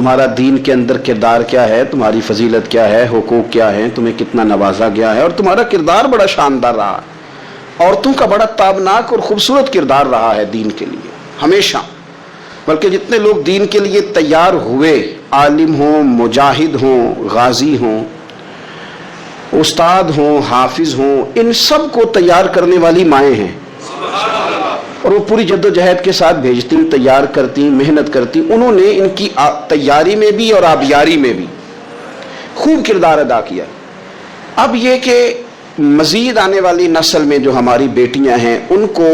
تمہارا دین کے اندر کردار کیا ہے، تمہاری فضیلت کیا ہے، حقوق کیا ہیں، تمہیں کتنا نوازا گیا ہے، اور تمہارا کردار بڑا شاندار رہا ہے، عورتوں کا بڑا تابناک اور خوبصورت کردار رہا ہے دین کے لیے ہمیشہ۔ بلکہ جتنے لوگ دین کے لیے تیار ہوئے، عالم ہوں، مجاہد ہوں، غازی ہوں، استاد ہوں، حافظ ہوں، ان سب کو تیار کرنے والی مائیں ہیں، اور وہ پوری جد و جہد کے ساتھ بھیجتی، تیار کرتی، محنت کرتی۔ انہوں نے ان کی تیاری میں بھی اور آبیاری میں بھی خوب کردار ادا کیا۔ اب یہ کہ مزید آنے والی نسل میں جو ہماری بیٹیاں ہیں، ان کو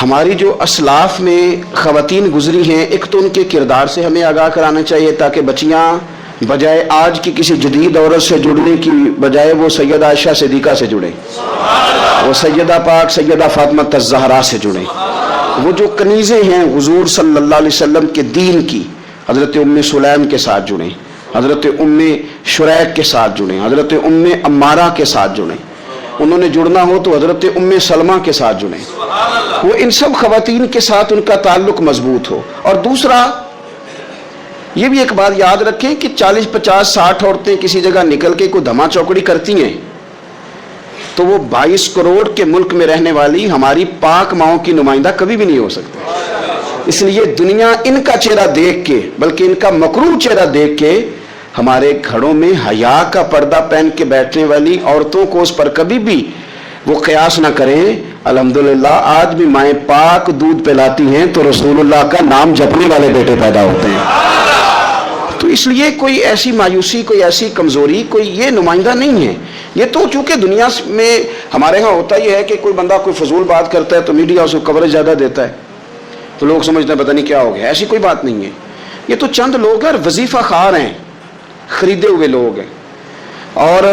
ہماری جو اسلاف میں خواتین گزری ہیں، ایک تو ان کے کردار سے ہمیں آگاہ کرانا چاہیے، تاکہ بچیاں بجائے آج کی کسی جدید عورت سے جڑنے کی بجائے وہ سیدہ عائشہ صدیقہ سے جڑیں، وہ سیدہ پاک سیدہ فاطمہ الزہرا سے جڑیں، وہ جو کنیزیں ہیں حضور صلی اللہ علیہ وسلم کے دین کی، حضرت ام سلیم کے ساتھ جڑیں، حضرت ام شریک کے ساتھ جڑیں، حضرت ام عمارہ کے ساتھ جڑیں، انہوں نے جڑنا ہو تو حضرت ام سلمہ کے ساتھ جڑیں، وہ ان سب خواتین کے ساتھ ان کا تعلق مضبوط ہو۔ اور دوسرا یہ بھی ایک بات یاد رکھیں کہ 40 50 60 عورتیں کسی جگہ نکل کے کوئی دھما چوکڑی کرتی ہیں تو وہ 22 کروڑ کے ملک میں رہنے والی ہماری پاک ماؤں کی نمائندہ کبھی بھی نہیں ہو سکتی۔ اس لیے دنیا ان کا چہرہ دیکھ کے، بلکہ ان کا مکروہ چہرہ دیکھ کے، ہمارے گھروں میں حیا کا پردہ پہن کے بیٹھنے والی عورتوں کو اس پر کبھی بھی وہ قیاس نہ کریں۔ الحمدللہ آج بھی مائیں پاک دودھ پلاتی ہیں تو رسول اللہ کا نام جپنے والے بیٹے پیدا ہوتے ہیں۔ تو اس لیے کوئی ایسی مایوسی، کوئی ایسی کمزوری، کوئی یہ نمائندہ نہیں ہے۔ یہ تو چونکہ دنیا میں ہمارے ہاں ہوتا یہ ہے کہ کوئی بندہ کوئی فضول بات کرتا ہے تو میڈیا اس کو کوریج زیادہ دیتا ہے، تو لوگ سمجھتے ہیں پتہ نہیں کیا ہو گیا۔ ایسی کوئی بات نہیں ہے، یہ تو چند لوگ ہیں، وظیفہ خوار ہیں، خریدے ہوئے لوگ ہیں، اور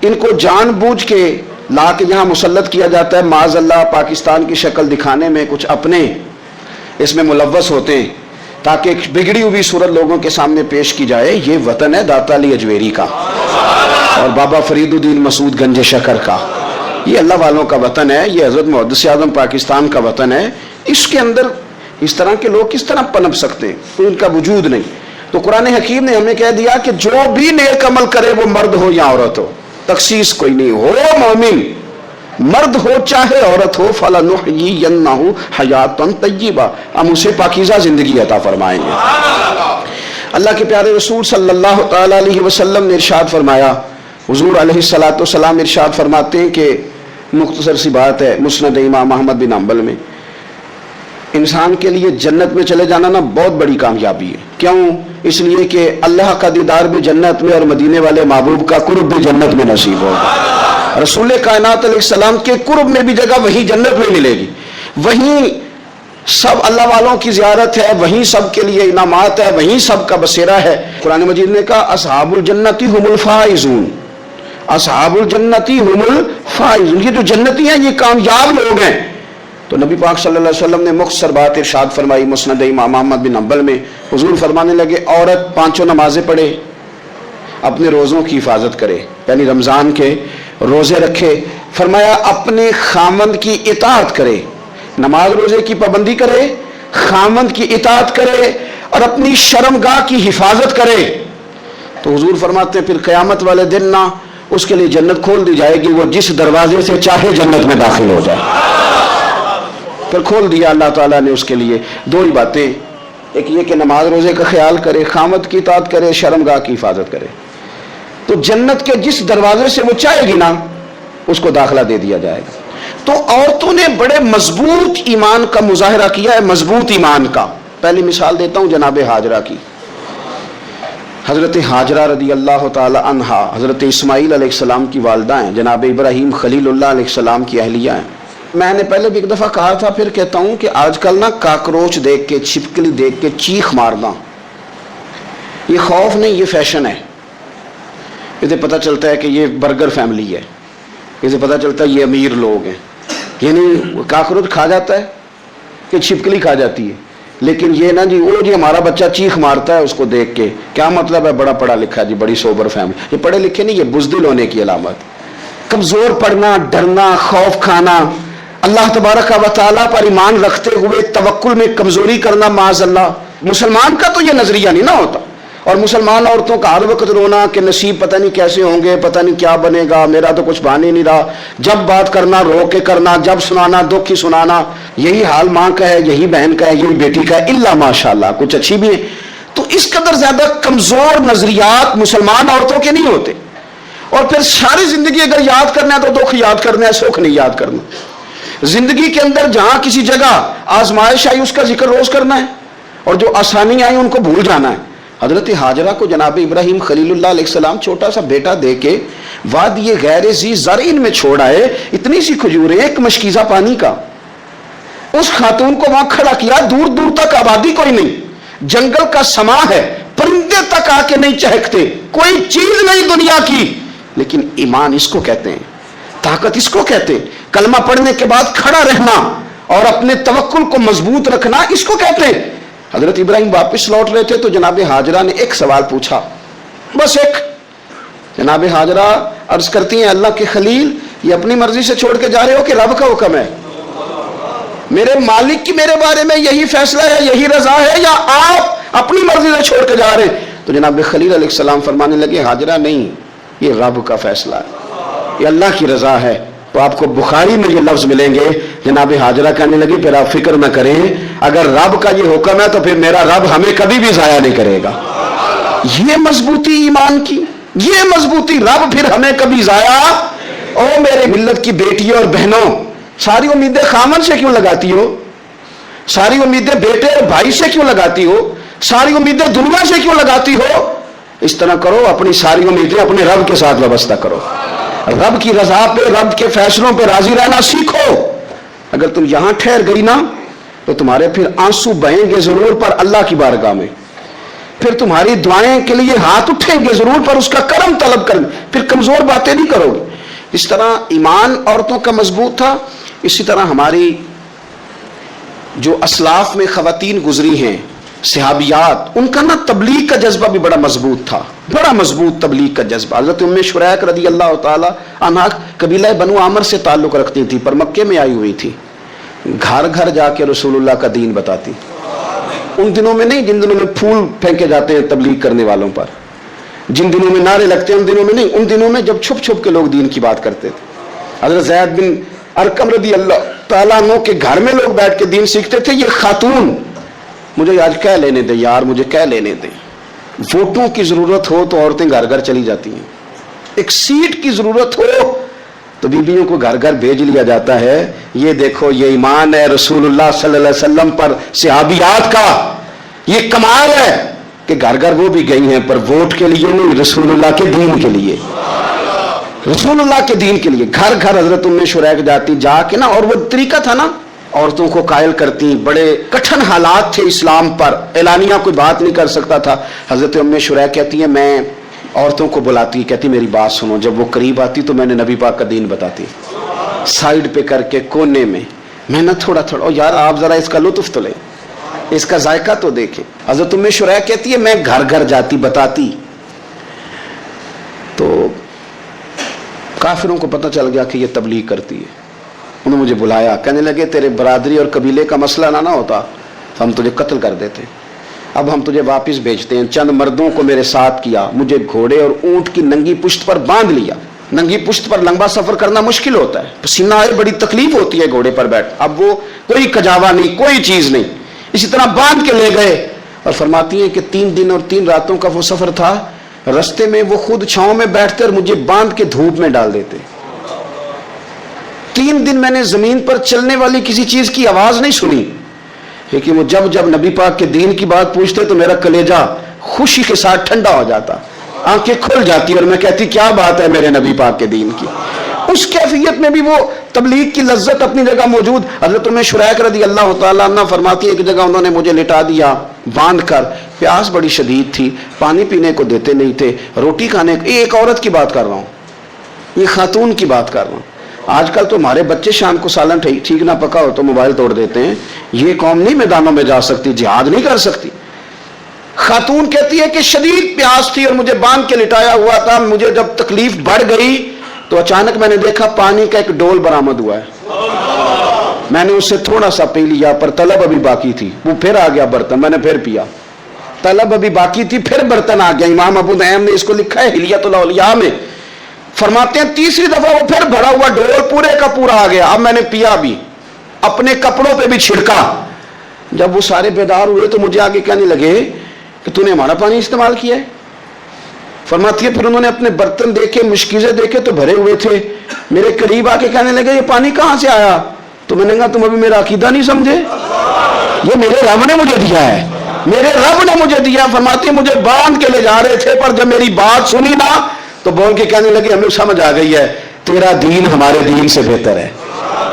ان کو جان بوجھ کے لا کے یہاں مسلط کیا جاتا ہے، معاذ اللہ پاکستان کی شکل دکھانے میں کچھ اپنے اس میں ملوث ہوتے ہیں تاکہ ایک بگڑی ہوئی صورت لوگوں کے سامنے پیش کی جائے۔ یہ وطن ہے داتا علی اجویری کا اور بابا فرید الدین مسعود گنج شکر کا، یہ اللہ والوں کا وطن ہے، یہ حضرت محدث اعظم پاکستان کا وطن ہے۔ اس کے اندر اس طرح کے لوگ کس طرح پنپ سکتے ہیں؟ تو ان کا وجود نہیں۔ تو قرآن حکیم نے ہمیں کہہ دیا کہ جو بھی نیک عمل کرے وہ مرد ہو یا عورت ہو، تخصیص کوئی نہیں، ہو مومن، مرد ہو چاہے عورت ہو، فَلَنُحْيِيَنَّهُ حَيَاةً طَيِّبَةً، ہم اسے پاکیزہ زندگی عطا فرمائیں گے۔ اللہ کے پیارے رسول صلی اللہ تعالی علیہ وسلم نے ارشاد فرمایا، حضور علیہ الصلوۃ والسلام ارشاد فرماتے ہیں کہ مختصر سی بات ہے، مسند امام احمد بن حنبل میں، انسان کے لیے جنت میں چلے جانا نا بہت بڑی کامیابی ہے۔ کیوں؟ اس لیے کہ اللہ کا دیدار بھی جنت میں اور مدینے والے محبوب کا قرب بھی جنت میں نصیب ہوگا۔ رسول کائنات علیہ السلام کے قرب میں بھی جگہ وہی جنت میں ملے گی، وہیں سب اللہ والوں کی زیارت ہے، وہیں سب کے لیے انعامات ہے، وہیں سب کا بسیرا ہے۔ قرآن مجید نے کہا اصحاب الجنتی هم الفائزون، اصحاب الجنتی هم الفائزون، یہ جو جنتی ہیں یہ کامیاب لوگ ہیں۔ تو نبی پاک صلی اللہ علیہ وسلم نے مختصر بات ارشاد فرمائی مسند امام احمد بن حنبل میں، حضور فرمانے لگے عورت 5 نمازیں پڑھے، اپنے روزوں کی حفاظت کرے، یعنی رمضان کے روزے رکھے، فرمایا اپنے خامند کی اطاعت کرے، نماز روزے کی پابندی کرے، خامند کی اطاعت کرے اور اپنی شرمگاہ کی حفاظت کرے، تو حضور فرماتے ہیں پھر قیامت والے دن نہ اس کے لیے جنت کھول دی جائے گی، وہ جس دروازے سے چاہے جنت میں داخل ہو جائے۔ پھر کھول دیا اللہ تعالیٰ نے اس کے لیے۔ دو ہی باتیں، ایک یہ کہ نماز روزے کا خیال کرے، خامد کی اطاعت کرے، شرمگاہ کی حفاظت کرے، تو جنت کے جس دروازے سے وہ چاہے گی نا اس کو داخلہ دے دیا جائے گا۔ تو عورتوں نے بڑے مضبوط ایمان کا مظاہرہ کیا ہے، مضبوط ایمان کا۔ پہلی مثال دیتا ہوں جناب ہاجرہ کی۔ حضرت ہاجرہ رضی اللہ تعالی عنہا حضرت اسماعیل علیہ السلام کی والدہ ہیں، جناب ابراہیم خلیل اللہ علیہ السلام کی اہلیہ ہیں۔ میں نے پہلے بھی ایک دفعہ کہا تھا، پھر کہتا ہوں کہ آج کل نا کاکروچ دیکھ کے، چھپکلی دیکھ کے چیخ مارنا یہ خوف نہیں، یہ فیشن ہے۔ اسے پتہ چلتا ہے کہ یہ برگر فیملی ہے، اسے پتہ چلتا ہے یہ امیر لوگ ہیں، یعنی کاکروچ کھا جاتا ہے کہ چھپکلی کھا جاتی ہے، لیکن یہ نا جی وہ جی ہمارا بچہ چیخ مارتا ہے اس کو دیکھ کے، کیا مطلب ہے بڑا پڑھا لکھا جی، بڑی سوبر فیملی۔ یہ پڑھے لکھے نہیں، یہ بزدل ہونے کی علامت، کمزور پڑنا، ڈرنا، خوف کھانا، اللہ تبارک و تعالیٰ پر ایمان رکھتے ہوئے توکل میں کمزوری کرنا، معاذ اللہ، مسلمان کا تو یہ نظریہ نہیں نہ ہوتا. اور مسلمان عورتوں کا ہر وقت رونا کہ نصیب پتہ نہیں کیسے ہوں گے, پتہ نہیں کیا بنے گا, میرا تو کچھ بان ہی نہیں رہا, جب بات کرنا رو کے کرنا, جب سنانا دکھ ہی سنانا. یہی حال ماں کا ہے, یہی بہن کا ہے, یہی بیٹی کا ہے, الا ماشاءاللہ کچھ اچھی بھی ہے. تو اس قدر زیادہ کمزور نظریات مسلمان عورتوں کے نہیں ہوتے. اور پھر ساری زندگی اگر یاد کرنا ہے تو دکھ یاد کرنا ہے, سکھ نہیں یاد کرنا. زندگی کے اندر جہاں کسی جگہ آزمائش آئی اس کا ذکر روز کرنا ہے, اور جو آسانی آئی ان کو بھول جانا ہے. حضرت ہاجرہ کو جناب ابراہیم خلیل اللہ علیہ السلام چھوٹا سا بیٹا دے کے وادی غیر ذی زرعین میں چھوڑ آئے, اتنی سی کھجوریں, ایک مشکیزہ پانی کا. اس خاتون کو وہاں کھڑا کیا, دور دور تک آبادی کوئی نہیں, جنگل کا سما ہے, پرندے تک آ کے نہیں چہکتے, کوئی چیز نہیں دنیا کی, لیکن ایمان اس کو کہتے ہیں, طاقت اس کو کہتے ہیں, کلمہ پڑھنے کے بعد کھڑا رہنا اور اپنے توکل کو مضبوط رکھنا اس کو کہتے ہیں. حضرت ابراہیم واپس لوٹ رہے تھے تو جناب ہاجرہ نے ایک سوال پوچھا, بس ایک. جناب ہاجرہ عرض کرتی ہیں, اللہ کے خلیل یہ اپنی مرضی سے چھوڑ کے جا رہے ہو کہ رب کا حکم ہے؟ میرے مالک کی میرے بارے میں یہی فیصلہ ہے, یہی رضا ہے, یا آپ اپنی مرضی سے چھوڑ کے جا رہے ہیں؟ تو جناب خلیل علیہ السلام فرمانے لگے, ہاجرہ نہیں, یہ رب کا فیصلہ ہے, یہ اللہ کی رضا ہے. تو آپ کو بخاری میں یہ لفظ ملیں گے. جناب ہاجرہ کہنے لگی پھر آپ فکر نہ کریں, اگر رب کا یہ حکم ہے تو پھر میرا رب ہمیں کبھی بھی ضائع نہیں کرے گا. یہ مضبوطی ایمان کی, یہ مضبوطی, رب پھر ہمیں کبھی ضائع. او میرے ملت کی بیٹیوں اور بہنوں, ساری امیدیں خامن سے کیوں لگاتی ہو؟ ساری امیدیں بیٹے اور بھائی سے کیوں لگاتی ہو؟ ساری امیدیں دنیا سے کیوں لگاتی ہو؟ اس طرح کرو, اپنی ساری امیدیں اپنے رب کے ساتھ وابستہ کرو. رب کی رضا پہ, رب کے فیصلوں پہ راضی رہنا سیکھو. اگر تم یہاں ٹھہر گئی نا تو تمہارے پھر آنسو بہیں گے ضرور پر اللہ کی بارگاہ میں, پھر تمہاری دعائیں کے لیے ہاتھ اٹھیں گے ضرور پر اس کا کرم طلب کریں, پھر کمزور باتیں نہیں کرو گے. اس طرح ایمان عورتوں کا مضبوط تھا. اسی طرح ہماری جو اسلاف میں خواتین گزری ہیں صحابیات, ان کا نا تبلیغ کا جذبہ بھی بڑا مضبوط تھا, بڑا مضبوط تبلیغ کا جذبہ. حضرت ام شریک رضی اللہ تعالی عنہا قبیلہ بنو عامر سے تعلق رکھتی تھی, پر مکے میں آئی ہوئی تھی, گھر گھر جا کے رسول اللہ کا دین بتاتی. ان دنوں میں نہیں جن دنوں میں پھول پھینکے جاتے ہیں تبلیغ کرنے والوں پر, جن دنوں میں نعرے لگتے ہیں ان دنوں میں نہیں, ان دنوں میں جب چھپ چھپ کے لوگ دین کی بات کرتے تھے. حضرت زید بن ارقم رضی اللہ تعالیٰ عنہ کے گھر میں لوگ بیٹھ کے دین سیکھتے تھے. یہ خاتون, مجھے آج کہہ لینے دیں یار, مجھے کہہ لینے دیں, ووٹوں کی ضرورت ہو تو عورتیں گھر گھر چلی جاتی ہیں, ایک سیٹ کی ضرورت ہو تو بیویوں کو گھر گھر بھیج لیا جاتا ہے. یہ دیکھو, یہ ایمان ہے رسول اللہ صلی اللہ علیہ وسلم پر, صحابیات کا یہ کمال ہے کہ گھر گھر وہ بھی گئی ہیں, پر ووٹ کے لیے نہیں, رسول اللہ کے دین کے لیے, رسول اللہ کے دین کے لیے گھر گھر حضرت ام شریک جاتی, جا کے نا, اور وہ طریقہ تھا نا, عورتوں کو قائل کرتی. بڑے کٹھن حالات تھے اسلام پر, اعلانیہ کوئی بات نہیں کر سکتا تھا. حضرت ام شریک کہتی ہے, میں عورتوں کو بلاتی, کہتی میری بات سنو. جب وہ قریب آتی تو میں نے نبی پاک کا دین بتاتی, سائیڈ پہ کر کے کونے میں, میں نہ تھوڑا تھوڑا, یار آپ ذرا اس کا لطف تو لیں, اس کا ذائقہ تو دیکھیں. حضرت ام شریک کہتی ہے میں گھر گھر جاتی بتاتی, تو کافروں کو پتہ چل گیا کہ یہ تبلیغ کرتی ہے. انہوں نے مجھے بلایا, کہنے لگے تیرے برادری اور قبیلے کا مسئلہ نہ ہوتا تو ہم تجھے قتل کر دیتے, اب ہم تجھے واپس بھیجتے ہیں. چند مردوں کو میرے ساتھ کیا, مجھے گھوڑے اور اونٹ کی ننگی پشت پر باندھ لیا. ننگی پشت پر لمبا سفر کرنا مشکل ہوتا ہے, پسینہ آئے, بڑی تکلیف ہوتی ہے گھوڑے پر بیٹھ. اب وہ کوئی کجاوا نہیں, کوئی چیز نہیں, اسی طرح باندھ کے لے گئے. اور فرماتی ہیں کہ 3 دن اور 3 راتوں کا وہ سفر تھا. رستے میں وہ خود چھاؤں میں بیٹھتے اور مجھے باندھ کے دھوپ میں ڈال دیتے. 3 دن میں نے زمین پر چلنے والی کسی چیز کی آواز نہیں سنی, لیکن وہ جب جب نبی پاک کے دین کی بات پوچھتے تو میرا کلیجہ خوشی کے ساتھ ٹھنڈا ہو جاتا, آنکھیں کھل جاتی, اور میں کہتی کیا بات ہے میرے نبی پاک کے دین کی. اس کیفیت میں بھی وہ تبلیغ کی لذت اپنی جگہ موجود. حضرت ام شریک رضی اللہ تعالیٰ عنہ فرماتی ہے ایک جگہ انہوں نے مجھے لٹا دیا باندھ کر, پیاس بڑی شدید تھی, پانی پینے کو دیتے نہیں تھے, روٹی کھانے, ایک عورت کی بات کر رہا ہوں, یہ خاتون کی بات کر رہا ہوں. آج کل تو ہمارے بچے شام کو سالن ٹھیک نہ پکا ہو تو موبائل توڑ دیتے ہیں. یہ قوم نہیں میدانوں میں جا سکتی, جہاد نہیں کر سکتی. خاتون کہتی ہے کہ شدید پیاس تھی اور مجھے باندھ کے لٹایا ہوا تھا. مجھے جب تکلیف بڑھ گئی تو اچانک میں نے دیکھا پانی کا ایک ڈول برآمد ہوا ہے. میں نے اس سے تھوڑا سا پی لیا پر طلب ابھی باقی تھی، وہ پھر آ گیا برتن، میں نے پھر پیا، طلب ابھی باقی تھی پھر برتن آ گیا۔ امام ابو نعیم نے اس کو لکھا ہے حلیۃ الاولیاء میں، فرماتے ہیں تیسری دفعہ وہ پھر بھرا ہوا ڈول پورے کا پورا آ گیا، اب میں نے پیا بھی، اپنے کپڑوں پہ بھی چھڑکا۔ جب وہ سارے بیدار ہوئے تو مجھے آگے کہنے لگے کہ تو نے ہمارا پانی استعمال کیا ہے۔ فرماتی ہے پھر انہوں نے اپنے برتن دیکھے، مشکیزیں دیکھے تو بھرے ہوئے تھے، میرے قریب آ کے کہنے لگے یہ پانی کہاں سے آیا؟ تو میں نے کہا تم ابھی میرا عقیدہ نہیں سمجھے، یہ میرے رب نے مجھے دیا ہے، میرے رب نے مجھے دیا۔ فرماتی ہے مجھے باندھ کے لے جا رہے تھے، پر جب میری بات سنی نا تو بول کے کہنے لگے ہمیں سمجھ آ گئی ہے تیرا دین ہمارے دین سے بہتر ہے،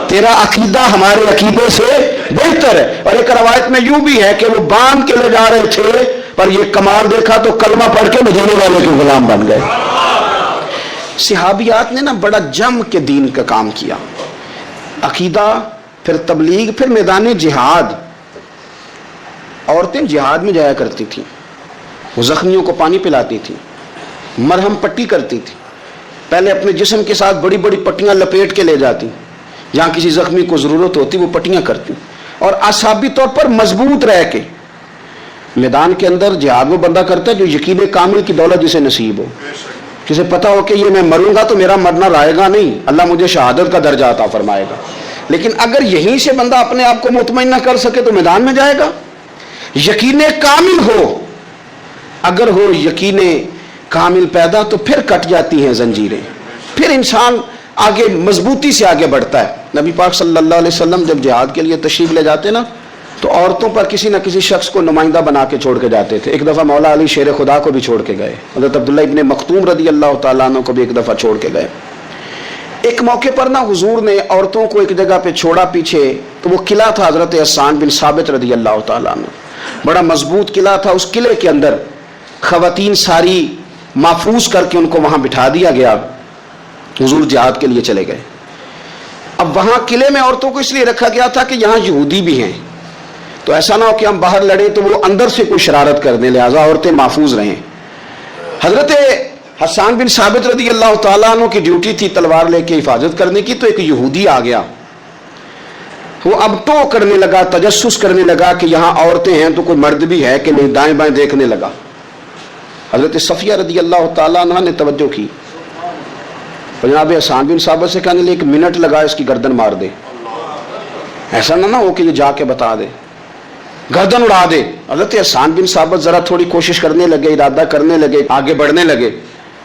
تیرا عقیدہ ہمارے عقیدے سے بہتر ہے۔ اور ایک روایت میں یوں بھی ہے کہ وہ باندھ کے لے جا رہے تھے پر یہ کمال دیکھا تو کلمہ پڑھ کے مدینے والے کے غلام بن گئے۔ صحابیات نے نا بڑا جم کے دین کا کام کیا، عقیدہ، پھر تبلیغ، پھر میدان جہاد۔ عورتیں جہاد میں جایا کرتی تھیں، وہ زخمیوں کو پانی پلاتی تھیں، مرہم پٹی کرتی تھی، پہلے اپنے جسم کے ساتھ بڑی بڑی پٹیاں لپیٹ کے لے جاتی، جہاں کسی زخمی کو ضرورت ہوتی وہ پٹیاں کرتی، اور اعصابی طور پر مضبوط رہ کے میدان کے اندر جہاد وہ بندہ کرتا ہے جو یقین کامل کی دولت جسے نصیب ہو، جسے پتا ہو کہ یہ میں مروں گا تو میرا مرنا رائے گا نہیں، اللہ مجھے شہادت کا درجہ عطا فرمائے گا۔ لیکن اگر یہیں سے بندہ اپنے آپ کو مطمئن نہ کر سکے تو میدان میں جائے گا۔ یقین کامل ہو، اگر ہو یقین کامل پیدا تو پھر کٹ جاتی ہیں زنجیریں، پھر انسان آگے مضبوطی سے آگے بڑھتا ہے۔ نبی پاک صلی اللہ علیہ وسلم جب جہاد کے لیے تشریف لے جاتے نا تو عورتوں پر کسی نہ کسی شخص کو نمائندہ بنا کے چھوڑ کے جاتے تھے۔ ایک دفعہ مولا علی شیر خدا کو بھی چھوڑ کے گئے، حضرت عبداللہ ابن مختوم رضی اللہ تعالیٰ عنہ کو بھی ایک دفعہ چھوڑ کے گئے۔ ایک موقع پر نا حضور نے عورتوں کو ایک جگہ پہ چھوڑا پیچھے، تو وہ قلعہ تھا حضرت حسان بن ثابت رضی اللہ تعالیٰ عنہ، بڑا مضبوط قلعہ تھا۔ اس قلعے کے اندر خواتین ساری محفوظ کر کے ان کو وہاں بٹھا دیا گیا، حضور جہاد کے لیے چلے گئے۔ اب وہاں قلعے میں عورتوں کو اس لیے رکھا گیا تھا کہ یہاں یہودی بھی ہیں، تو ایسا نہ ہو کہ ہم باہر لڑیں تو وہ اندر سے کوئی شرارت کر دیں، لہٰذا عورتیں محفوظ رہیں۔ حضرت حسان بن ثابت رضی اللہ تعالیٰ عنہ کی ڈیوٹی تھی تلوار لے کے حفاظت کرنے کی، تو ایک یہودی آ گیا، وہ اب ٹو کرنے لگا، تجسس کرنے لگا کہ یہاں عورتیں ہیں تو کوئی مرد بھی ہے کہ نہیں، دائیں بائیں دیکھنے لگا۔ حضرت صفیہ رضی اللہ تعالیٰ عنہ نے توجہ کی، جناب حسان بن ثابت سے کہنے لے 1 منٹ لگا اس کی گردن مار دے، ایسا نہ ہو کہ یہ جا کے بتا دے، گردن اڑا دے۔ حضرت حسان بن ثابت ذرا تھوڑی کوشش کرنے لگے، ارادہ کرنے لگے، آگے بڑھنے لگے،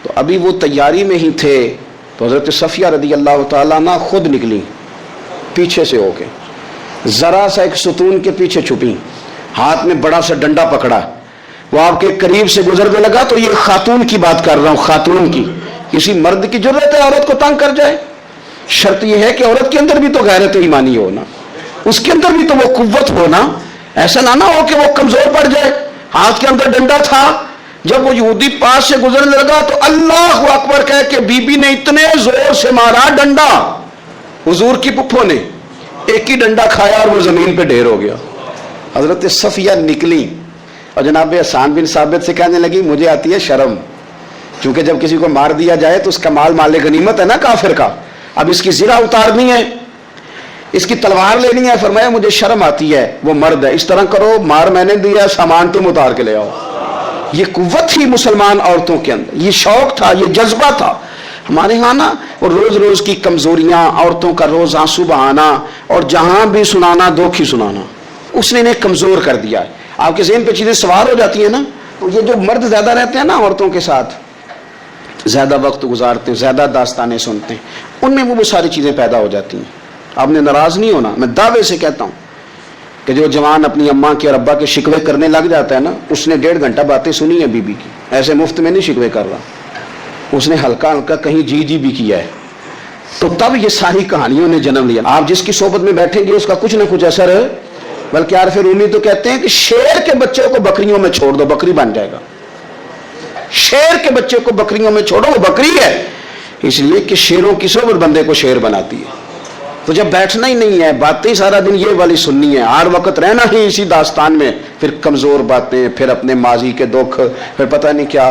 تو ابھی وہ تیاری میں ہی تھے تو حضرت صفیہ رضی اللہ تعالیٰ عنہ خود نکلی پیچھے سے ہو کے، ذرا سا ایک ستون کے پیچھے چھپی، ہاتھ میں بڑا سا ڈنڈا پکڑا، وہ آپ کے قریب سے گزرنے لگا۔ تو یہ خاتون کی بات کر رہا ہوں، خاتون کی، کسی مرد کی ضرورت ہے عورت کو تنگ کر جائے؟ شرط یہ ہے کہ عورت کے اندر بھی تو غیرت ایمانی ہو نا، اس کے اندر بھی تو وہ قوت ہو نا، ایسا نہ ہو کہ وہ کمزور پڑ جائے۔ ہاتھ کے اندر ڈنڈا تھا، جب وہ یہودی پاس سے گزرنے لگا تو اللہ اکبر کہہ کے بی بی نے اتنے زور سے مارا ڈنڈا، حضور کی پپھوں نے ایک ہی ڈنڈا کھایا اور وہ زمین پہ ڈھیر ہو گیا۔ حضرت صفیہ نکلی اور جناب حسان بن ثابت سے کہنے لگی مجھے آتی ہے شرم، کیونکہ جب کسی کو مار دیا جائے تو اس کا مال مال غنیمت ہے نا کافر کا، اب اس کی زرہ اتارنی ہے، اس کی تلوار لینی ہے۔ فرمایا مجھے شرم آتی ہے، وہ مرد ہے، اس طرح کرو مار میں نے دیا، سامان تم اتار کے لے آؤ۔ یہ قوت تھی مسلمان عورتوں کے اندر، یہ شوق تھا، یہ جذبہ تھا۔ ہمارے ہاں نا اور روز روز کی کمزوریاں، عورتوں کا روز آنسو بہانا اور جہاں بھی سنانا دکھ ہی سنانا، اس نے انہیں کمزور کر دیا ہے۔ آپ کے ذہن پہ چیزیں سوار ہو جاتی ہیں نا، تو یہ جو مرد زیادہ رہتے ہیں نا عورتوں کے ساتھ، زیادہ وقت گزارتے ہیں، زیادہ داستانیں سنتے ہیں، ان میں وہ ساری چیزیں پیدا ہو جاتی ہیں۔ آپ نے ناراض نہیں ہونا، میں دعوے سے کہتا ہوں کہ جو جوان اپنی اماں کے اور ابا کے شکوے کرنے لگ جاتا ہے نا، اس نے 1.5 گھنٹہ باتیں سنی ہیں بیوی کی، ایسے مفت میں نہیں شکوے کر رہا، اس نے ہلکا ہلکا کہیں جی بھی کیا ہے، تو تب یہ ساری کہانیوں نے جنم لیا۔ آپ جس کی صحبت میں بیٹھیں گے اس کا کچھ نہ کچھ اثر ہے، بلکہ عارف رومی تو کہتے ہیں کہ شیر کے بچے کو بکریوں میں چھوڑ دو، بکری بن جائے گا۔ شیر کے بچے کو بکریوں میں چھوڑو، وہ بکری ہے، اس لیے کہ شیروں کی صحبت بندے کو شیر بناتی ہے۔ تو جب بیٹھنا ہی نہیں ہے، باتیں سارا دن یہ والی سننی ہے، ہر وقت رہنا ہی اسی داستان میں، پھر کمزور باتیں، پھر اپنے ماضی کے دکھ، پھر پتہ نہیں کیا۔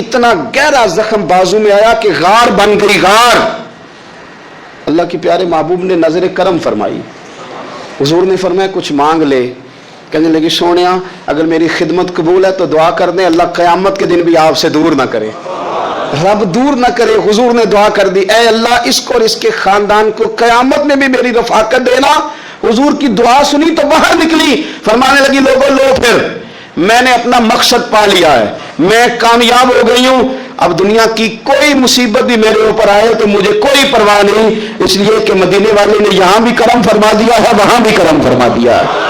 اتنا گہرا زخم بازو میں آیا کہ غار بن گئی غار. اللہ کے پیارے محبوب نے نظر کرم فرمائی. حضور نے فرمایا کچھ مانگ لے. کہنے لگی سونیا اگر میری خدمت قبول ہے تو دعا کر دیں اللہ قیامت کے دن بھی آپ سے دور نہ کرے, رب دور نہ کرے. حضور نے دعا کر دی, اے اللہ اس کو اور اس کے خاندان کو قیامت میں بھی میری رفاقت دینا. حضور کی دعا سنی تو باہر نکلی, فرمانے لگی لوگوں لو پھر میں نے اپنا مقصد پا لیا ہے, میں کامیاب ہو گئی ہوں. اب دنیا کی کوئی مصیبت بھی میرے اوپر آئے تو مجھے کوئی پرواہ نہیں, اس لیے کہ مدینے والے نے یہاں بھی کرم فرما دیا ہے وہاں بھی کرم فرما دیا ہے.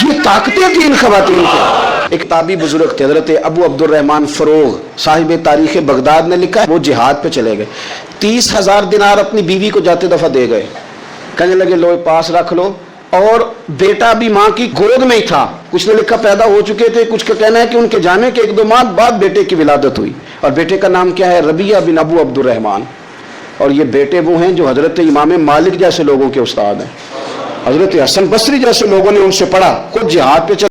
یہ طاقتیں تھیں ان خواتین کو. ایک تابعی بزرگ تھے حضرت ابو عبد الرحمن فروغ صاحب تاریخ بغداد نے لکھا ہے وہ جہاد پہ چلے گئے, 30,000 دینار اپنی بیوی کو جاتے دفعہ دے گئے. کہنے لگے لو پاس رکھ لو, اور بیٹا بھی ماں کی گود میں ہی تھا. کچھ نے لکھا پیدا ہو چکے تھے, کچھ کا کہنا ہے کہ ان کے جانے کے 1-2 ماہ بعد بیٹے کی ولادت ہوئی, اور بیٹے کا نام کیا ہے ربیعہ بن ابو عبد الرحمن. اور یہ بیٹے وہ ہیں جو حضرت امام مالک جیسے لوگوں کے استاد ہیں, حضرت حسن بصری جیسے لوگوں نے ان سے پڑھا, خود جہاد پہ